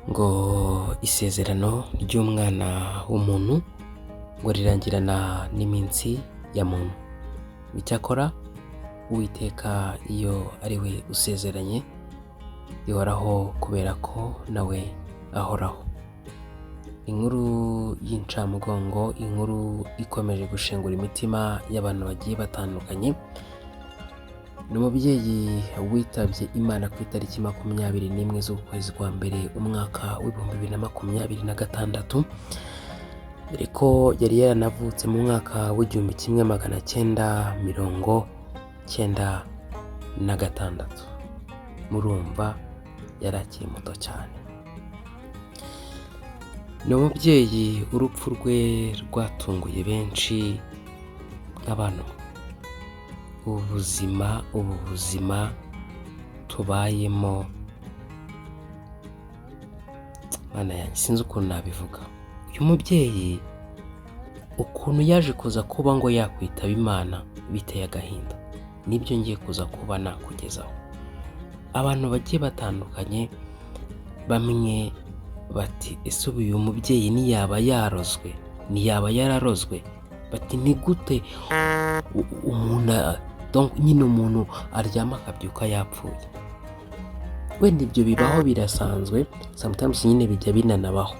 ngo isezerano ry'umwana w'umuntu ngo rirangirana n'iminsi ya muntu. Icyakora Uwiteka iyo ari we usezeranye rihoraho kubera ko nawe ahoraho. Inkuru y'incamugongo, inkuru ikomeje gushengura imitima y'abantu bagiye batandukanye. Ni umubyeyi witabye Imana ku itariki 21 z'ukwezi kwa mbere umwaka w'2026, ariko yari yaranavutse mu mwaka w'1996. Murumva yari akiri muto cyane. Ni umubyeyi urupfu rwe rwatunguye benshi nk'abantu. Ubu buzima tubayemo, Mana yanjye sinzi ukuntu nabivuga. Uyu mubyeyi ukuntu yaje kuza kuba ngo yakwitaba Imana biteye agahinda, nibyo ngiye kuza kuba nakugezaho. Abantu bagiye batandukanye, bamwe bati ese uyu mubyeyi ntiyaba yararozwe, bati ni gute umuntu aryama akabyuka yapfuye. Wenda ibyo bibaho, birasanzwe, sometimes nyine bijya binanabaho,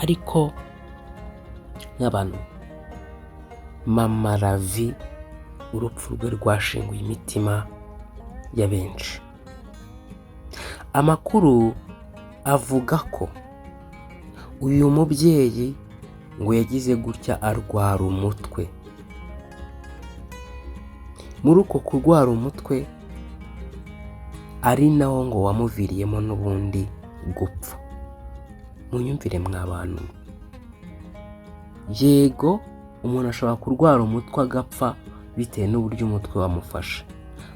ariko nk'abantu, Mama Ravi urupfu rwe rwashenguye imitima ya benshi. Amakuru avuga ko uyu mubyeyi ngo yagize gutya arwara umutwe. Muri uko kurwara umutwe ari nawo ngo wamuviriyemo n'ubundi gupfa. Munyumvire mw'abantu, yego umuntu ashobora kurwara umutwe agapfa bitewe n'uburyo umutwe wamufasha,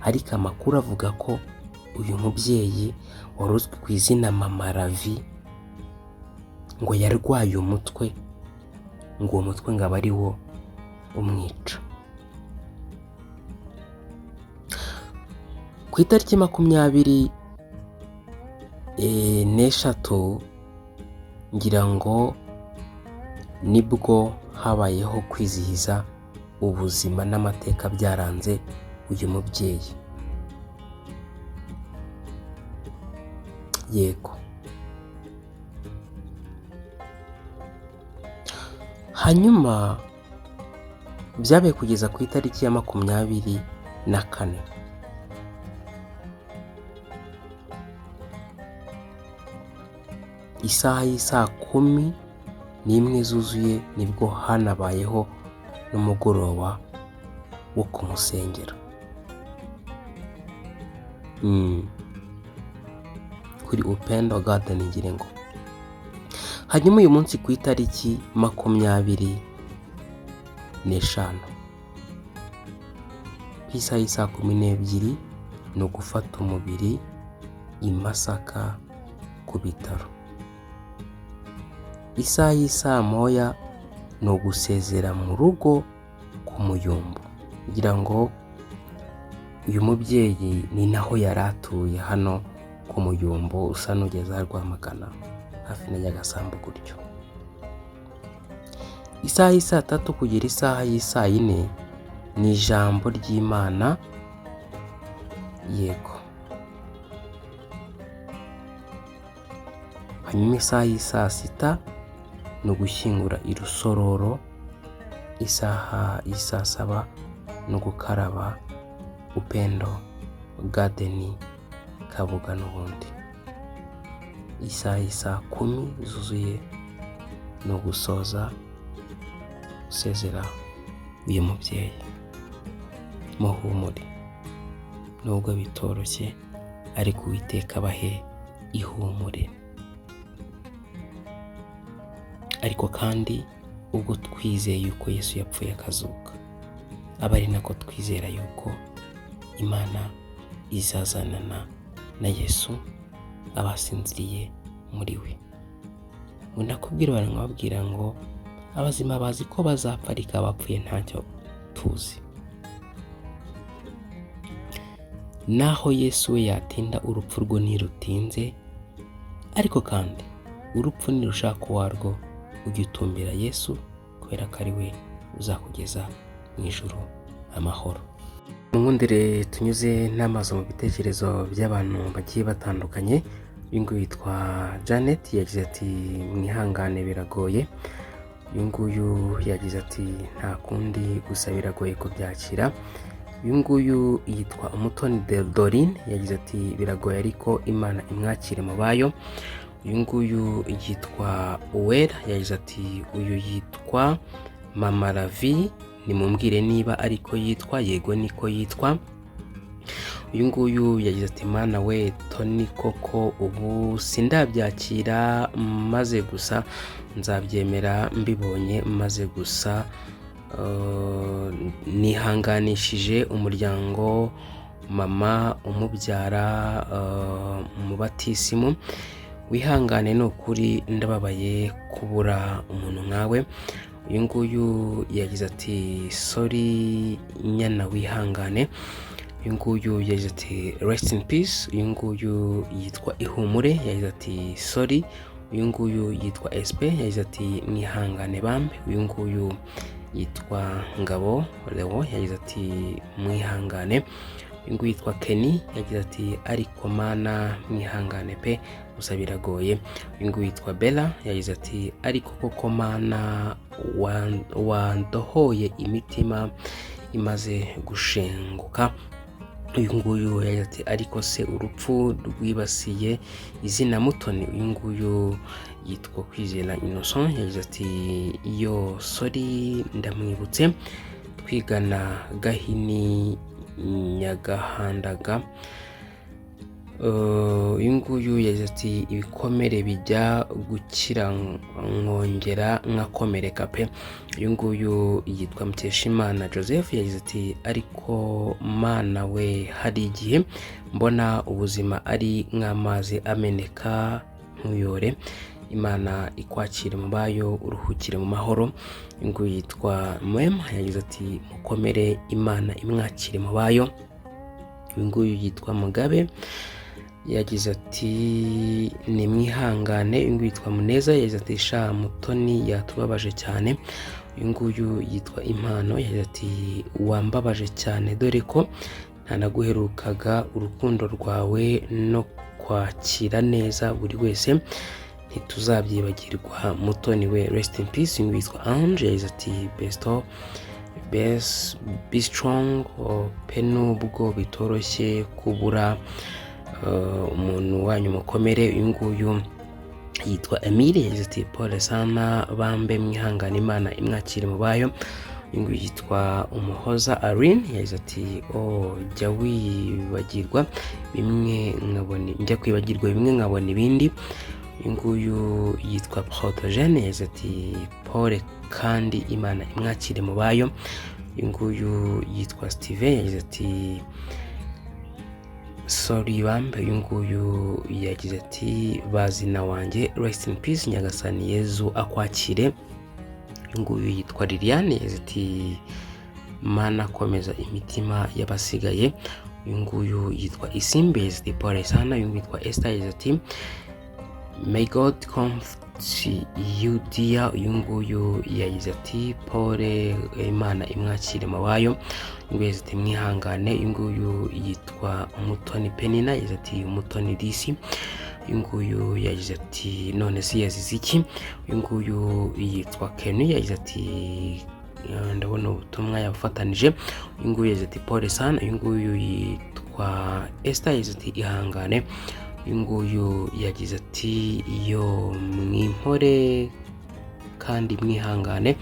ariko amakuru avuga ko uyu mubyeyi wari uzwi ku izina Mama Ravi ngo yarwaye umutwe, ngo uwo mutwe ngo aba ari wo umwica. Ku itariki 23 ngira ngo nibwo habayeho kwizihiza ubuzima n'amateka byaranze uyu mubyeyi. Yego, hanyuma byabaye kugeza ku itariki ya 24 isaha y'isaa 11 zuzuye nibwo hanabayeho n'umugoroba wo kumusengera kuri Upendo Garden ngire ngo. Hanyuma uyu munsi ku itariki 25 ku isaha y'isaa 12 ni ugufata umubiri i Masaka ku bitaro. Isaha y'isaa 1 ni ugusezera mu rugo ku Muyumbu. Ngira ngo uyu mubyeyi ni naho yari atuye, hano ku Muyumbu usa n'ugeze Rwamagana hafi na Nyagasambu gutyo. Isaha y'isaa 3 kugera isaha y'isaa 4 ni ijambo ry'Imana. Yego, hanyuma isaha y'isaa 6 ni ugushyingura i Rusororo. Isaha y'isaa 7 ni ugukaraba Upendo Garden Kabuga n'ubundi. Isaha y'isaa 10 zuzuye ni ugusoza usezera uyu mubyeyi. Muhumure, nubwo bitoroshye, ariko Uwiteka abahe ihumure. Ariko kandi ubwo twizeye yuko Yesu yapfuye akazuka, aba ari nako twizera yuko Imana izazanana na Yesu abasinziriye muri we. Ndakubwira baramubwira ngo abazima bazi ko bazapfa, ariko abapfuye ntacyo tuzi. Naho Yesu we yatinda, urupfu rwo ntirutinze, ariko kandi urupfu nirushaka warwo ujye utumbira Yesu kubera ko ari we uzakugeza mu ijuru amahoro. Mwundire tunyuze n'amaso mu bitekerezo by'abantu bagiye batandukanye. Uyu nguyu yitwa Janet yagize ati mwihangane biragoye. Uyu nguyu yagize ati nta kundi gusa biragoye kubyakira. Uyu nguyu yitwa Umutoni Dorine yagize ati biragoye ariko Imana imwakire mu bayo. Uyu nguyu yitwa Uwera yagize ati uyu yitwa Mama Ravi nimumbwire niba ariko yitwa, yego niko yitwa. Uyu nguyu yagize ati Mana we Tony koko ubu sindabyakira maze gusa nzabyemera mbibonye maze gusa nihanganishije umuryango mama umubyara mu batisimu. Wihangane ni ukuri ndababaye kubura umuntu nkawe. Uyu nguyu yagize ati sorry nyana wihangane. Uyu nguyu yagize ati rest in peace. Uyu nguyu yitwa Ihumure yagize ati sorry. Uyu nguyu yitwa SP yagize ati mwihangane bambe. Uyu nguyu yitwa Ngabo Leo yagize ati mwihangane. Uyu nguyu yitwa Kenny yagize ati ariko Mana mwihangane pe gusa biragoye. Uyu nguyu yitwa Bella yagize ati ariko koko Mana wandohoye imitima imaze gushenguka. Uyu nguyu yagize ati ariko se urupfu rwibasiye izina Mutoni. Uyu nguyu yitwa Kwizera Innocent yagize ati yo sorry ndamwibutse twigana Gahini Nyagahandaga. Uyu nguyu yagize ati ibikomere bijya gukira nkongera nkakomereka pe. Uyu nguyu yitwa Muteshimana Joseph yagize ati ariko Mana we hari igihe mbona ubuzima ari nk'amazi ameneka ntuyore. Imana ikwakire mu bayo uruhukire mu mahoro. Uyu nguyu yitwa Mwema yagize ati mukomere Imana imwakire mu bayo. Uyu nguyu yitwa Mugabe yagize ati ni mwihangane. Uyu nguyu yitwa Muneza yagize ati sha Mutoni yatubabaje cyane. Uyu nguyu yitwa Impano yagize ati wambabaje cyane dore ko ntanaguherukaga urukundo rwawe no kwakira neza buri wese ntituzabyibagirwa Mutoni we rest in peace. Uyu nguyu yitwa Ange yagize ati be strong pe nubwo bitoroshye kubura umuntu wanyu mukomere. Uyu nguyu yitwa Emile yagize ati pole sana bambe mwihangane Imana imwakire mu bayo. Uyu nguyu yitwa Umuhoza Aline yagize ati jya kwibagirwa bimwe nkabona ibindi. Uyu nguyu yitwa Protogene yagize ati pole kandi Imana imwakire mu bayo. Uyu nguyu yitwa Steven yagize ati sorry bambe. Uyu nguyu yagize ati bazina wanjye rest in peace Nyagasani Yezu akwakire. Uyu nguyu yitwa Liliane yagize ati Mana komeza imitima y'abasigaye. Uyu nguyu yitwa Isimbe yagize ati pole sana. Uyu nguyu yitwa Esther yagize ati may God comfort you dear. Uyu nguyu yagize ati pole Imana imwakire mu bayo. Uyu nguyu yagize ati mwihangane. Uyu nguyu yitwa Umutoni Penina yagize ati Umutoni DC. Uyu nguyu yagize ati none se yazize iki. Uyu nguyu yitwa Kenny yagize ati ndabona ubutumwa yabufatanije. Uyu nguyu yagize ati pole sana. Uyu nguyu yitwa Esther yagize ati ihangane. Uyu nguyu yagize ati yo mwimpore kandi mwihangane.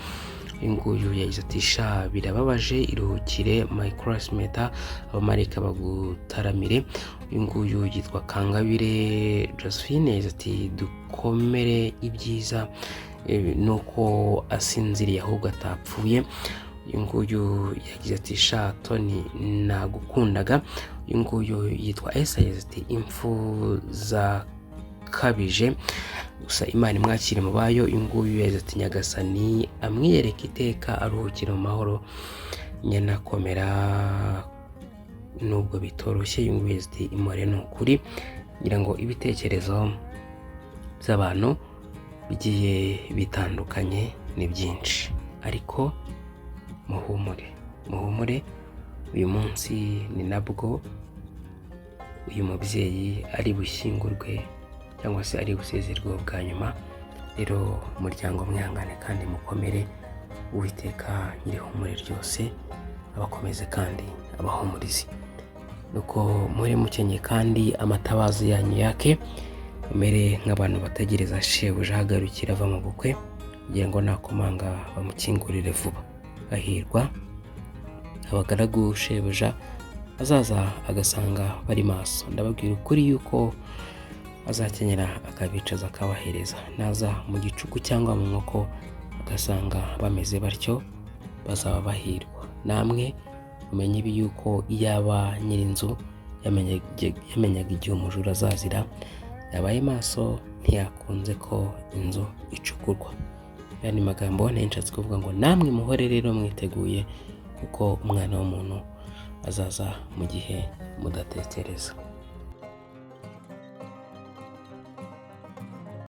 Uyu nguyu yagize ati sha birababaje iruhukire my classmate abamarika bagutaramire. Uyu nguyu yitwa Kangabire Josephine yagize ati dukomere ibyiza nuko asinziriye ahubwo atapfuye. Uyu nguyu yagize ati sha Tony nagukundaga. Uyu nguyu yitwa Esa yagize ati impfu zakabije gusa Imana imwakire mu bayo. Uyu nguyu yagize ati Nyagasani amwiyereka iteka aruhukire mu mahoro nyana komera nubwo bitoroshye. Uyu nguyu yagize ati imore ni ukuri ngira ngo ibitekerezo by'abantu bigiye bitandukanye, ni byinshi, ariko muhumure, uyu munsi ni nabwo uyu mubyeyi ari bushyingurwe cyangwa se ari busezerweho bwa nyuma. Rero umuryango mwihangane kandi mukomere, Uwiteka nyir'ihumure ryose abakomeze kandi abahumurize. Nuko muri mukenye kandi amatabaza yanyu yake, mumere nk'abantu bategereza shebuja ahagarukira ava mu bukwe, kugira ngo nakomanga bamukingurire vuba. Hahirwa abagaragu shebuja azaza agasanga bari maso. Ndababwira ukuri yuko azakenyera akabicaza akabahereza. Naza mu gicuku cyangwa mu nkoko agasanga bameze batyo, bazaba bahirwa. Namwe mumenye ibi yuko iyaba nyir'inzu yamenyaga igihe umujura azazira, yabaye maso ntiyakunze ko inzu icukurwa. Aya ni magambo nshatse kuvuga ngo namwe muhore rero mwiteguye, kuko umwana w'umuntu azaza mu gihe mudatekereza.